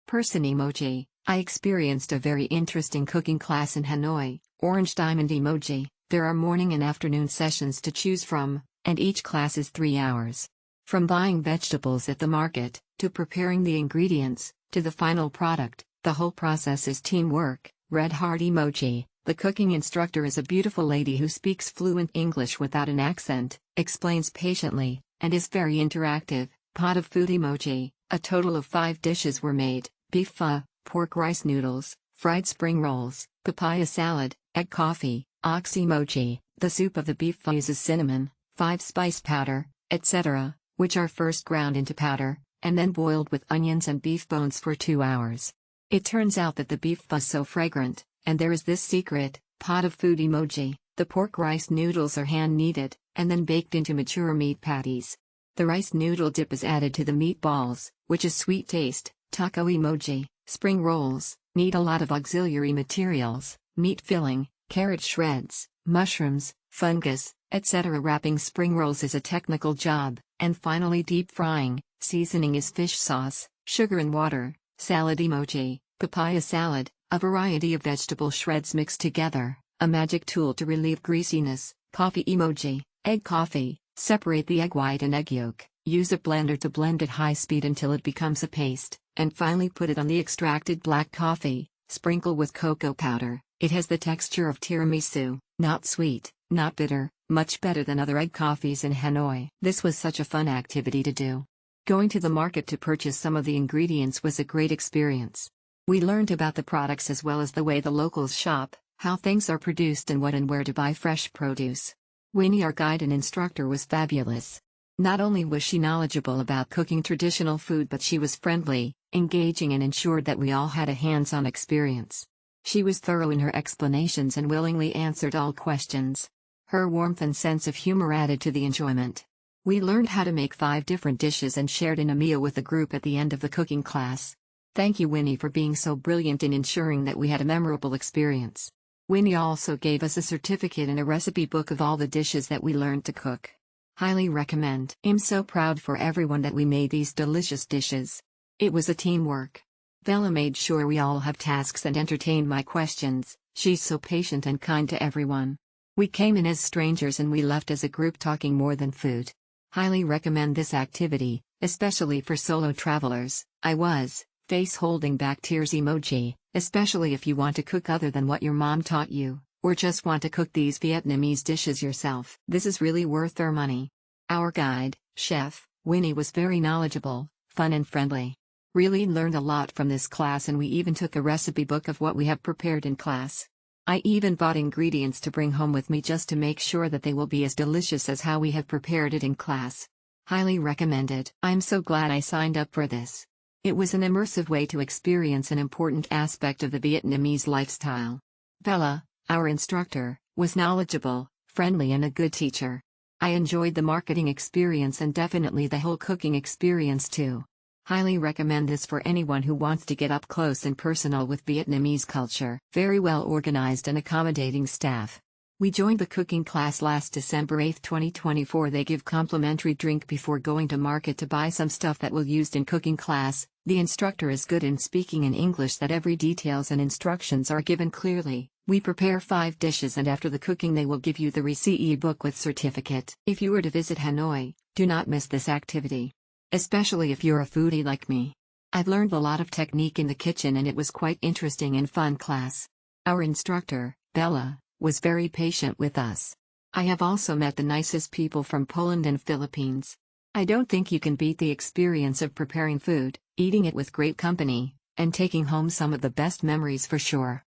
Person emoji. I experienced a very interesting cooking class in Hanoi. Orange diamond emoji. There are morning and afternoon sessions to choose from, and each class is 3 hours. From buying vegetables at the market, to preparing the ingredients, to the final product, the whole process is teamwork. Red heart emoji. The cooking instructor is a beautiful lady who speaks fluent English without an accent, explains patiently, and is very interactive. Pot of food emoji. A total of 5 dishes were made: beef pho, pork rice noodles, fried spring rolls, papaya salad, egg coffee. Ox emoji. The soup of the beef pho uses cinnamon, 5 spice powder, etc., which are first ground into powder, and then boiled with onions and beef bones for 2 hours. It turns out that the beef pho is so fragrant, and there is this secret. Pot of food emoji. The pork rice noodles are hand-kneaded, and then baked into mature meat patties. The rice noodle dip is added to the meatballs, which is sweet taste. Taco emoji. Spring rolls. Need a lot of auxiliary materials: meat filling, carrot shreds, mushrooms, fungus, etc. Wrapping spring rolls is a technical job. And finally, deep frying. Seasoning is fish sauce, sugar and water. Salad emoji. Papaya salad. A variety of vegetable shreds mixed together, a magic tool to relieve greasiness. Coffee emoji. Egg coffee. Separate the egg white and egg yolk, use a blender to blend at high speed until it becomes a paste, and finally put it on the extracted black coffee. Sprinkle with cocoa powder. It has the texture of tiramisu, not sweet, not bitter, much better than other egg coffees in Hanoi. This was such a fun activity to do. Going to the market to purchase some of the ingredients was a great experience. We learned about the products as well as the way the locals shop, how things are produced, and what and where to buy fresh produce. Winnie, our guide and instructor, was fabulous. Not only was she knowledgeable about cooking traditional food, but she was friendly, engaging, and ensured that we all had a hands-on experience. She was thorough in her explanations and willingly answered all questions. Her warmth and sense of humor added to the enjoyment. We learned how to make 5 different dishes and shared in a meal with the group at the end of the cooking class. Thank you, Winnie, for being so brilliant in ensuring that we had a memorable experience. Winnie also gave us a certificate and a recipe book of all the dishes that we learned to cook. Highly recommend. I'm so proud for everyone that we made these delicious dishes. It was a teamwork. Bella made sure we all have tasks and entertained my questions. She's so patient and kind to everyone. We came in as strangers and we left as a group talking more than food. Highly recommend this activity, especially for solo travelers. I was face holding back tears emoji, especially if you want to cook other than what your mom taught you, or just want to cook these Vietnamese dishes yourself. This is really worth their money. Our guide, Chef Winnie, was very knowledgeable, fun and friendly. Really learned a lot from this class, and we even took a recipe book of what we have prepared in class. I even bought ingredients to bring home with me just to make sure that they will be as delicious as how we have prepared it in class. Highly recommended. I'm so glad I signed up for this. It was an immersive way to experience an important aspect of the Vietnamese lifestyle. Bella, our instructor, was knowledgeable, friendly, and a good teacher. I enjoyed the marketing experience and definitely the whole cooking experience too. Highly recommend this for anyone who wants to get up close and personal with Vietnamese culture. Very well organized and accommodating staff. We joined the cooking class last December 8, 2024. They give complimentary drink before going to market to buy some stuff that will used in cooking class. The instructor is good in speaking in English, that every details and instructions are given clearly. We prepare 5 dishes and after the cooking they will give you the recipe book with certificate. If you were to visit Hanoi, do not miss this activity. Especially if you're a foodie like me. I've learned a lot of technique in the kitchen and it was quite interesting and fun class. Our instructor, Bella, was very patient with us. I have also met the nicest people from Poland and Philippines. I don't think you can beat the experience of preparing food, eating it with great company, and taking home some of the best memories for sure.